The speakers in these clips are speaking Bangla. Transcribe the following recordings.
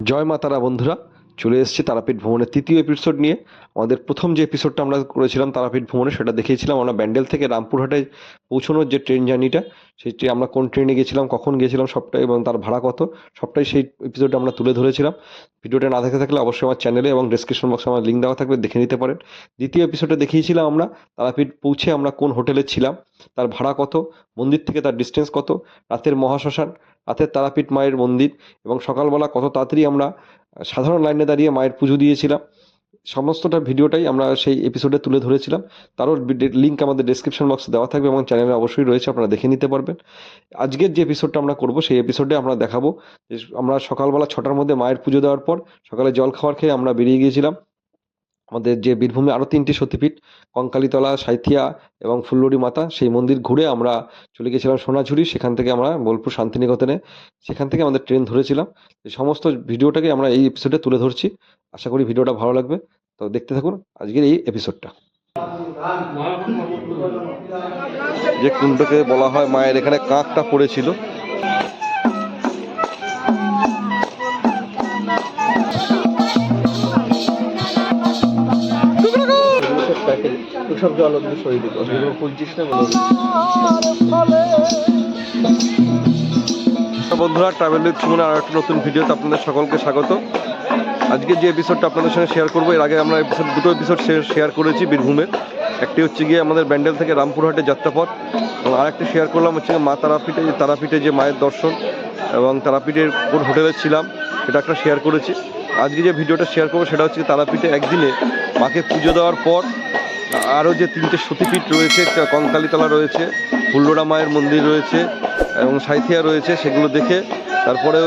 জয় মা তারা বন্ধুরা, চলে এসেছি তারাপীঠ ভ্রমণের তৃতীয় এপিসোড নিয়ে। আমাদের প্রথম যে এপিসোডটা আমরা করেছিলাম তারাপীঠ ভ্রমণে, সেটা দেখিয়েছিলাম আমরা ব্যান্ডেল থেকে রামপুরহাটে পৌঁছানোর যে ট্রেন জার্নিটা, সেটি আমরা কোন ট্রেনে গেছিলাম, কখন গেছিলাম সবটাই, এবং তার ভাড়া কত, সবটাই সেই এপিসোডে আমরা তুলে ধরেছিলাম। ভিডিওটা না দেখে থাকলে অবশ্যই আমার চ্যানেলে এবং ডিসক্রিপশন বক্সে আমার লিঙ্ক দেওয়া থাকবে, দেখে নিতে পারেন। দ্বিতীয় এপিসোডে দেখিয়েছিলাম আমরা তারাপীঠ পৌঁছে আমরা কোন হোটেলে ছিলাম, তার ভাড়া কত, মন্দির থেকে তার ডিস্টেন্স কত, রাতের মহাশ্মশান, রাতের তারাপীঠ মায়ের মন্দির, এবং সকালবেলা কত তাড়াতাড়ি আমরা সাধারণ লাইনে দাঁড়িয়ে মায়ের পুজো দিয়েছিলাম। সমস্তটা ভিডিওটাই আমরা সেই এপিসোডে তুলে ধরেছিলাম। তারও লিঙ্ক আমাদের ডেসক্রিপশন বক্সে দেওয়া থাকবে এবং চ্যানেলে অবশ্যই রয়েছে, আপনারা দেখে নিতে পারবেন। আজকের যে এপিসোডটা আমরা করব, সেই এপিসোডে আমরা দেখাবো যে আমরা সকালবেলা 6টার মধ্যে মায়ের পুজো দেওয়ার পর সকালে জল খাবার খেয়ে আমরা বেরিয়ে গিয়েছিলাম আমাদের যে বীরভূমে আরও 3টি সতীপীঠ, কঙ্কালীতলা, সাঁইথিয়া এবং ফুল্লড়ি মাতা, সেই মন্দির ঘুরে আমরা চলে গেছিলাম সোনাঝুরি। সেখান থেকে আমরা বোলপুর শান্তিনিকেতনে, সেখান থেকে আমাদের ট্রেন ধরেছিলাম। এই সমস্ত ভিডিওটাকে আমরা এই এপিসোডে তুলে ধরছি। আশা করি ভিডিওটা ভালো লাগবে, তো দেখতে থাকুন আজকের এই এপিসোডটা। যে কুণ্ডকে বলা হয় মায়ের, এখানে কাকটা পড়েছিল। সব জল সরিয়ে দিত, খুলছিস না বন্ধুরা। ট্রাভেল উইথ সুমনের আর একটা নতুন ভিডিওতে আপনাদের সকলকে স্বাগত। আজকে যে এপিসোডটা আপনাদের সঙ্গে শেয়ার করবো, এর আগে আমরা দুটো এপিসোড শেয়ার করেছি বীরভূমের। একটি হচ্ছে গিয়ে আমাদের ব্যান্ডেল থেকে রামপুরহাটের যাত্রাপথ, এবং আরেকটি শেয়ার করলাম হচ্ছে মা তারাপীঠে যে মায়ের দর্শন এবং তারাপীঠের কোন হোটেলে ছিলাম, সেটা একটা শেয়ার করেছি। আজকে যে ভিডিওটা শেয়ার করবো সেটা হচ্ছে তারাপীঠে একদিনে মাকে পুজো দেওয়ার পর আরও যে 3টে সতীপীঠ রয়েছে, কঙ্কালীতলা রয়েছে, ফুল্লড়া মায়ের মন্দির রয়েছে এবং সাঁইথিয়া রয়েছে, সেগুলো দেখে তারপরে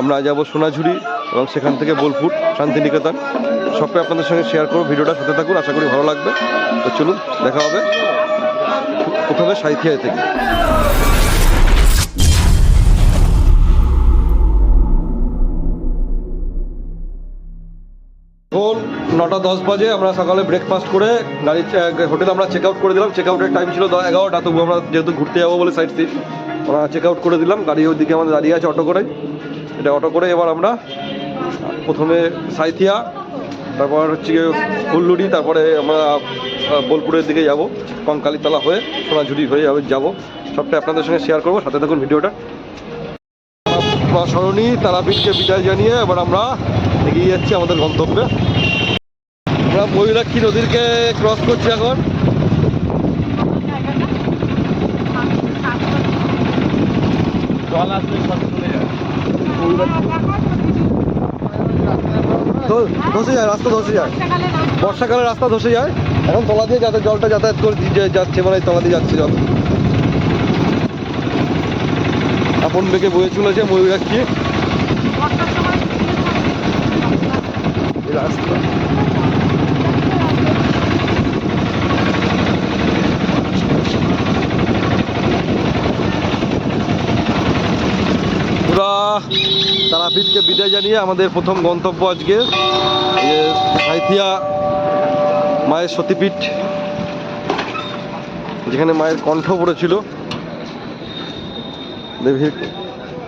আমরা যাব সোনাঝুরি এবং সেখান থেকে বোলপুর শান্তিনিকেতন। সবটাই আপনাদের সঙ্গে শেয়ার করবো। ভিডিওটা সাথে থাকুন, আশা করি ভালো লাগবে। তো চলুন দেখা হবে প্রথমে সাঁইথিয়া থেকে। এখন 9টা 10 বাজে। আমরা সকালে ব্রেকফাস্ট করে গাড়ি হোটেলে আমরা চেক আউট করে দিলাম। চেক আউটের টাইম ছিল 11টা, তবু আমরা যেহেতু ঘুরতে যাবো বলে সাইড সিট আমরা চেক আউট করে দিলাম। গাড়ি ওইদিকে আমাদের দাঁড়িয়ে আছে অটো করে। এটা অটো করে এবার আমরা প্রথমে সাঁইথিয়া, তারপর হচ্ছে ফুল্লুড়ি, তারপরে আমরা বোলপুরের দিকে যাব, কঙ্কালীতলা হয়ে সোনাঝুরি হয়ে যাব। সবটাই আপনাদের সঙ্গে শেয়ার করবো, সাথে থাকুন ভিডিওটা। স্মরণী তারাপীঠকে বিদায় জানিয়ে এবার আমরা এগিয়ে যাচ্ছি আমাদের গন্তব্যে। আমরা ময়ূরাক্ষী নদীরকে ক্রস করছি এখন। ধসে যায়, রাস্তা ধসে যায়, বর্ষাকালে রাস্তা ধসে যায়। এখন তলা দিয়ে জলটা যাতায়াত করে যাচ্ছে, মানে তলা দিয়ে যাচ্ছে জল। আপন বেগে বয়ে চলেছে ময়ূরাক্ষী রাস্তা। পুরা তারাপীঠকে বিদায় জানিয়ে আমাদের প্রথম গন্তব্য আজকে সাঁইথিয়া মায়ের সতীপীঠ, যেখানে মায়ের কণ্ঠ পড়েছিল, দেবীর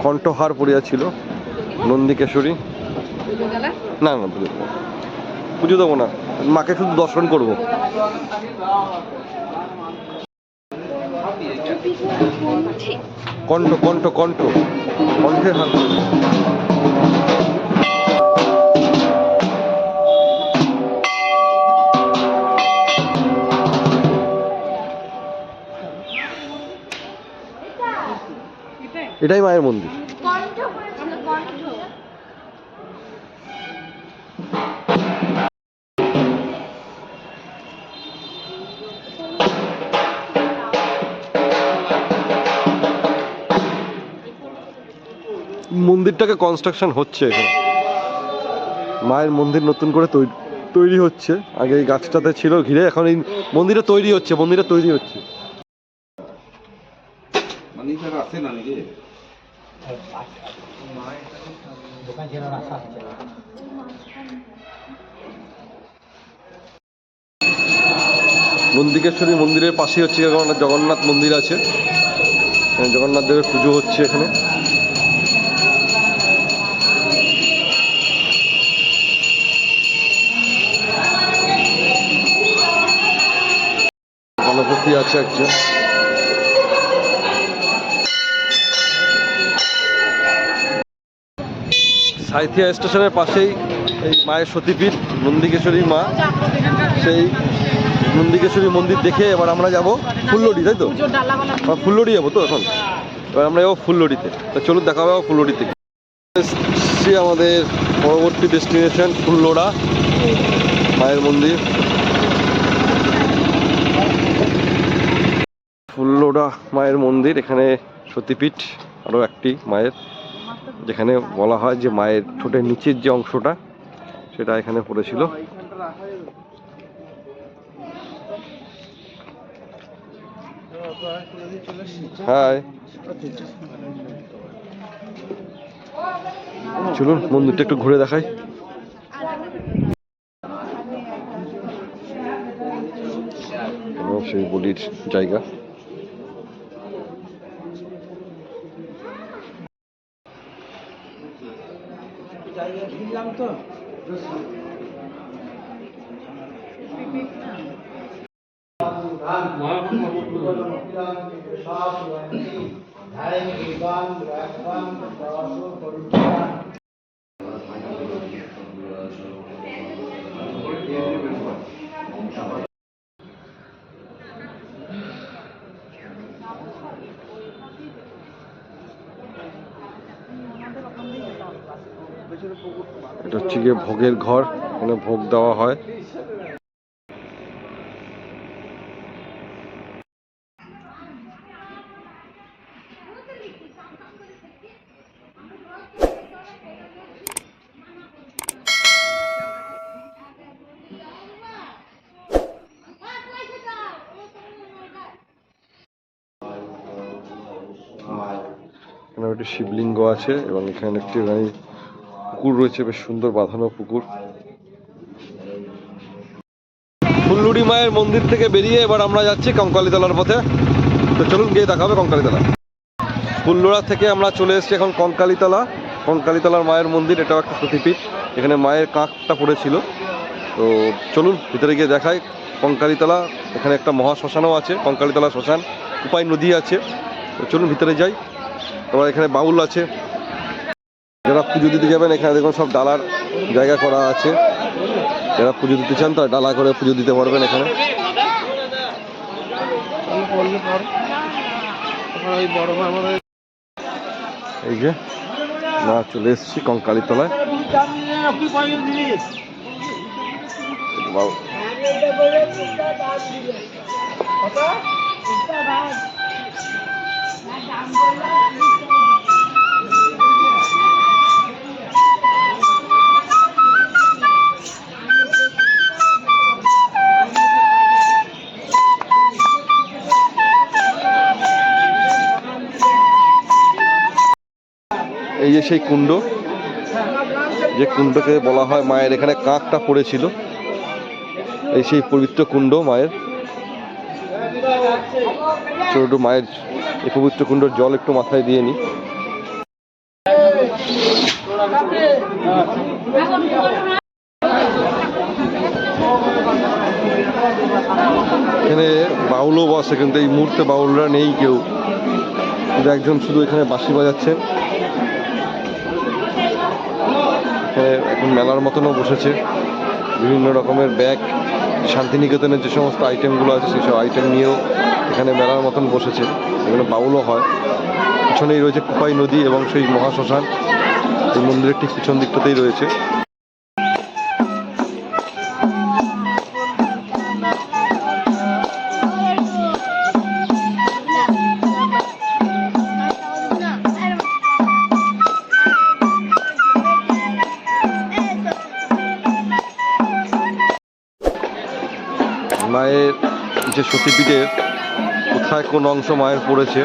কণ্ঠহার পড়িয়াছিল নন্দিকেশ্বরী। না না, পুজো দেবো না, মাকে শুধু দর্শন করবো। কণ্ঠ কণ্ঠ কণ্ঠ কণ্ঠের হার। এটাই মায়ের মন্দির। মন্দিরটাকে কনস্ট্রাকশন হচ্ছে এখানে, মায়ের মন্দির নতুন করে তৈরি হচ্ছে। আগে এই গাছটাতে ছিল ঘিরে, এখন এই মন্দিরে তৈরি হচ্ছে, মন্দিরে তৈরি হচ্ছে। নন্দিকেশ্বরী মন্দিরের পাশে হচ্ছে জগন্নাথ মন্দির আছে, জগন্নাথ দেবের পুজো হচ্ছে এখানে। মূর্তি আছে একজন। সাঁইথিয়া স্টেশনের পাশেই এই মায়ের সতীপীঠ নন্দিকেশ্বরী মা। সেই নন্দিকেশ্বরী মন্দির দেখে এবার আমরা যাব ফুল্লড়ি, তাই তো? ফুল্লড়ি যাবো তো এখন, এবার আমরা যাবো ফুল্লড়িতে। তো চলুন দেখা হবে ফুল্লড়িতে। এসছি আমাদের পরবর্তী ডেস্টিনেশন ফুল্লড়া মায়ের মন্দির। ফুল্লড়া মায়ের মন্দির, এখানে সতীপীঠ আরও একটি মায়ের, যেখানে বলা হয় যে মায়ের ঠোঁটের নিচের যে অংশটা সেটা এখানে পড়েছিল। হাই, চলুন মন্দিরটা একটু ঘুরে দেখাই। সেই বলির জায়গা। এটা হচ্ছে গিয়ে ভোগের ঘর, এখানে ভোগ দেওয়া হয়। এখানে একটি শিবলিঙ্গ আছে এবং এখানে একটি পুকুর রয়েছে, বেশ সুন্দর বাঁধানো পুকুর। ফুল্লড়ি মায়ের মন্দির থেকে বেরিয়ে এবার আমরা যাচ্ছি কঙ্কালীতলার পথে। তো চলুন গিয়ে দেখা হবে কঙ্কালীতলা। ফুল্লড়া থেকে আমরা চলে এসেছি এখন কঙ্কালীতলা। কঙ্কালীতলার মায়ের মন্দির, এটাও একটা সতীপীঠ, এখানে মায়ের কাঁকটা পড়েছিল। তো চলুন ভিতরে গিয়ে দেখাই কঙ্কালীতলা। এখানে একটা মহাশ্মশানও আছে, কঙ্কালীতলা শ্মশান, কুপাই নদী আছে। তো চলুন ভিতরে যাই। আবার এখানে বাউল আছে, যারা পুজো দিতে যাবেন এখানে দেখুন সব ডালার জায়গা করা আছে। যারা পুজো দিতে চান তারা ডালা করে পুজো দিতে পারবেন এখানে। এই যে না চলে এসেছি কঙ্কালীতলায়। এই যে সেই কুণ্ড, যে কুণ্ডকে বলা হয় মায়ের এখানে কাঁকটা পড়েছিল, এই সেই পবিত্র কুণ্ড মায়ের। ছোট মায়ের এই পবিত্র কুণ্ডর জল একটু মাথায় দিয়ে নি। এখানে বাউলও বসে, কিন্তু এই মুহূর্তে বাউলরা নেই কেউ, কিন্তু একজন শুধু এখানে বাঁশি বাজাচ্ছেন। এখন মেলার মতনও বসেছে, বিভিন্ন রকমের ব্যাগ, শান্তিনিকেতনের যে সমস্ত আইটেমগুলো আছে সেসব আইটেম নিয়েও এখানে মেলার মতন বসেছে। এখানে বাউলও হয়। পিছনেই রয়েছে কুপাই নদী এবং সেই মহাশ্মশান, এই মন্দিরের ঠিক পিছন দিকটাতেই রয়েছে। মায়ের যে সতীপীঠের কোথায় কোন অংশ মায়ের পড়েছে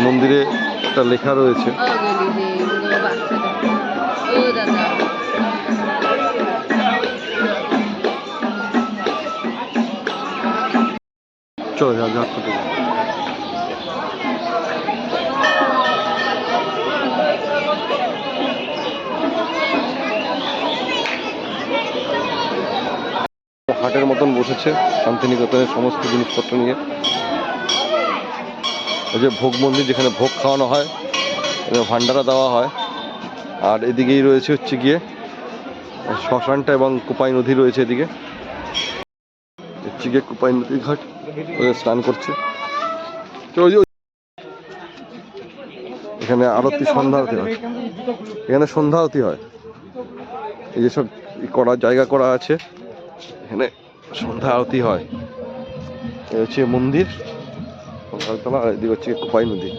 মন্দিরে একটা লেখা রয়েছে। চলো যা যা করতে হাটের মতন বসেছে শান্তিনিকেতনের সমস্ত জিনিসপত্র নিয়ে। ওই যে ভোগ মন্দির, যেখানে ভোগ খাওয়ানো হয়, ভান্ডারা দেওয়া হয়। আর এদিকেই রয়েছে হচ্ছে গিয়ে শ্মশানটা এবং কোপাই নদী রয়েছে এদিকে। হচ্ছে গিয়ে কোপাই নদীর ঘাট, স্নান করছে। এখানে আরতি, সন্ধ্যা আরতি হয়, এখানে সন্ধ্যা আরতি হয়। এই যেসব করার জায়গা করা আছে, এখানে সন্ধ্যা আরতি হয়। এই হচ্ছে মন্দির কঙ্কালতলা, আর এদিকে হচ্ছে কোপাই নদী।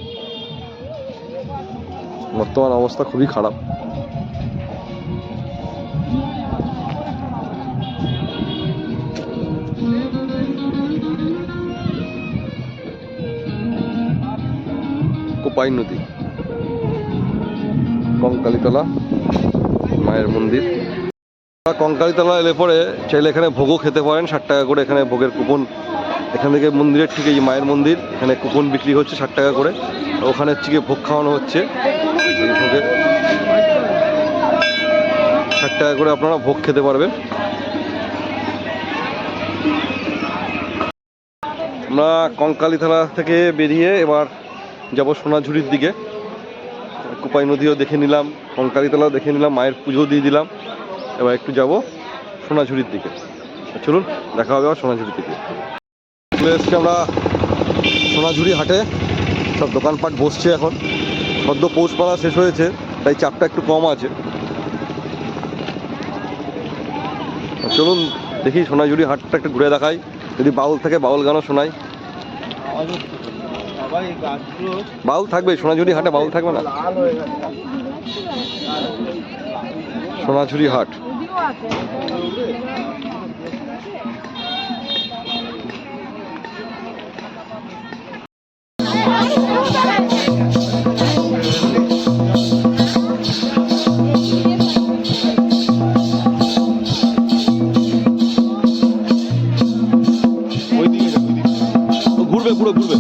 বর্তমান অবস্থা খুবই খারাপ। কোপাই নদী, কঙ্কালীতলা মায়ের মন্দির। কঙ্কালীতলা এলে পরে চাইলে এখানে ভোগও খেতে পারেন 60 টাকা করে। এখানে ভোগের কুপন, এখান থেকে মন্দিরের ঠিক এই মায়ের মন্দির, এখানে কুপন বিক্রি হচ্ছে 60 টাকা করে। ওখানে হচ্ছে গিয়ে ভোগ খাওয়ানো হচ্ছে। এই ভোগে 60 টাকা করে আপনারা ভোগ খেতে পারবেন। আমরা কঙ্কালীতলা থেকে বেরিয়ে এবার যাব সোনাঝুরির দিকে। কোপাই নদীও দেখে নিলাম, কঙ্কালীতলাও দেখে নিলাম, মায়ের পুজো দিয়ে দিলাম। এবার একটু যাব সোনাঝুরির দিকে। চলুন, দেখা হবে আবার সোনাঝুরির দিকে। চলে এসছি আমরা সোনাঝুরি হাটে। সব দোকানপাট বসছে এখন, সদ্য পৌষ মেলা শেষ হয়েছে, তাই চাপটা একটু কম আছে। চলুন দেখি সোনাঝুরি হাটটা একটু ঘুরে দেখাই, যদি বাউল থাকে বাউল গানও শোনাই। বাউল থাকবে সোনাঝুরি হাটে, বাউল থাকবে না? সোনাঝুরি হাট। ঘুরবে, পুরো ঘুরবে।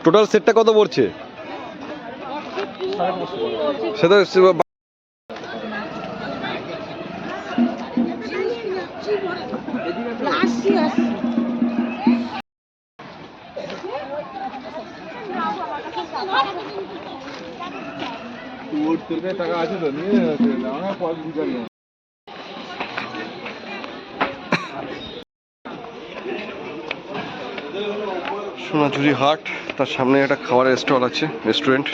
টোটাল সেটটা কত পড়ছে? সেটা টাকা আছে তো নিয়ে সোনাঝুরি হাট, তার সামনে একটা খাবারের স্টল আছে, রেস্টুরেন্ট,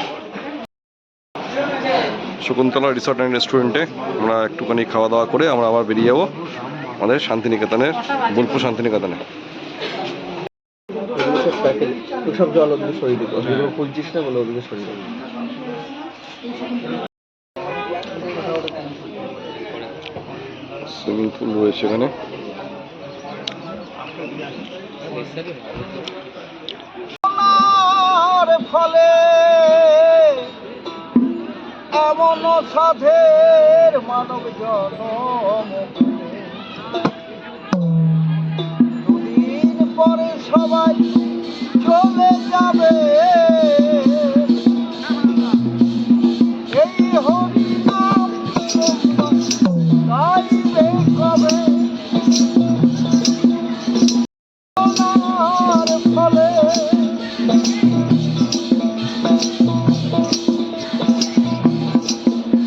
শকুন্তলা রিসর্ট অ্যান্ড রেস্টুরেন্টে। আমরা একটুখানি খাওয়া দাওয়া করে আমরা আবার বেরিয়ে যাবো আমাদের শান্তিনিকেতনের, বোলপুর শান্তিনিকেতনে। সব জল ওদিকে সরিয়ে দিবো, যেগুলো খুঁজছিস না বলে ওদিকে সরিয়ে দেবো। সুইমিং পুল রয়েছে এখানে। ফলে এমন সাধের মানব জনম, দুদিন পরে সবাই চলে যাবে, এই হরি নাম গাইবে কবে, ফলে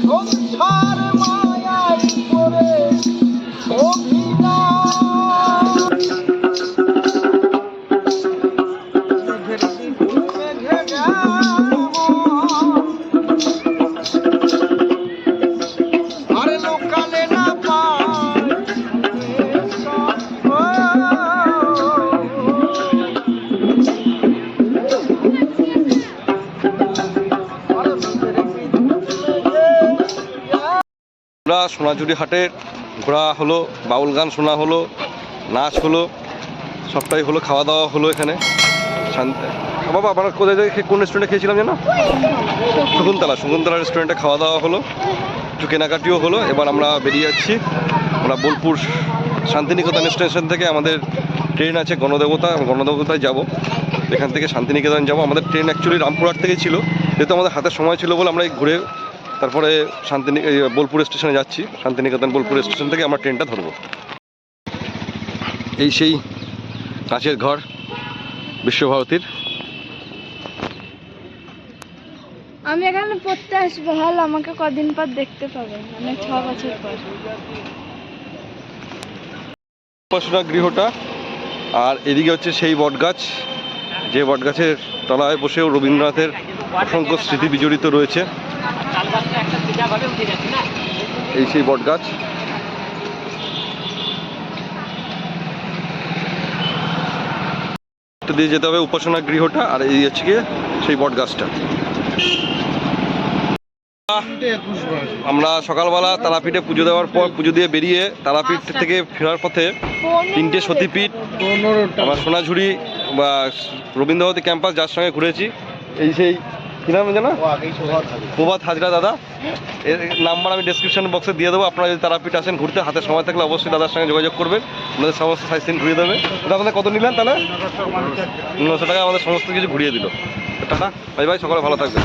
সংসার মায়ায় করে অভিনয়। আমরা সোনাঝুরি হাটে ঘোরা হলো, বাউল গান শোনা হলো, নাচ হলো, সবটাই হলো, খাওয়া দাওয়া হলো এখানে। বাবা আমরা কোথায় কোন রেস্টুরেন্টে খেয়েছিলাম যেন? শকুন্তলা রেস্টুরেন্টে খাওয়া দাওয়া হলো, একটু কেনাকাটিও হলো। এবার আমরা বেরিয়ে যাচ্ছি। আমরা বোলপুর শান্তিনিকেতন স্টেশন থেকে আমাদের ট্রেন আছে গণদেবতায় যাব। এখান থেকে শান্তিনিকেতন যাব। আমাদের ট্রেন অ্যাকচুয়ালি রামপুরহাট থেকে ছিল, যেহেতু আমাদের হাতে সময় ছিল বলে আমরা ঘুরে তারপরে বোলপুর স্টেশনে যাচ্ছি। শান্তিনিকেতন বোলপুর স্টেশন থেকে আমরা ট্রেনটা ধরবো। এই সেই কাঁচের ঘর বিশ্বভারতীর। আমি এখানে পড়তে আসবো, হল আমাকে কদিন পর দেখতে পাবে, মানে 6 বছর পর। উপাসনা গৃহটা, আর এদিকে হচ্ছে সেই বটগাছ, যে বটগাছের তলায় বসেও রবীন্দ্রনাথের অসংখ্য স্মৃতি বিজড়িত রয়েছে। এই সেই বটগাছ। দিয়ে যেতে হবে উপাসনা গৃহটা, আর এই হচ্ছে গিয়ে সেই বটগাছটা। আমরা সকালবেলা তারাপীঠে পুজো দেওয়ার পর পুজো দিয়ে বেরিয়ে তারাপীঠ থেকে ফেরার পথে 3টে সতীপীঠ, আমরা সোনাঝুরি বা রবীন্দ্রভারতী ক্যাম্পাস যার সঙ্গে ঘুরেছি, এই সেই কী নাম জানো? প্রভাত হাজরা দাদা। এর নাম্বার আমি ডেসক্রিপশন বক্সে দিয়ে দেবো। আপনারা যদি তারাপীঠ আসেন ঘুরতে, হাতে সময় থাকলে অবশ্যই দাদার সঙ্গে যোগাযোগ করবেন, আমাদের সমস্ত সাইট সিন ঘুরিয়ে দেবে। দাদা আপনাদের কত নিলেন তাহলে? 900 টাকা আমাদের সমস্ত কিছু ঘুরিয়ে দিল। টাটা, বাই বাই, সকলে ভালো থাকবেন।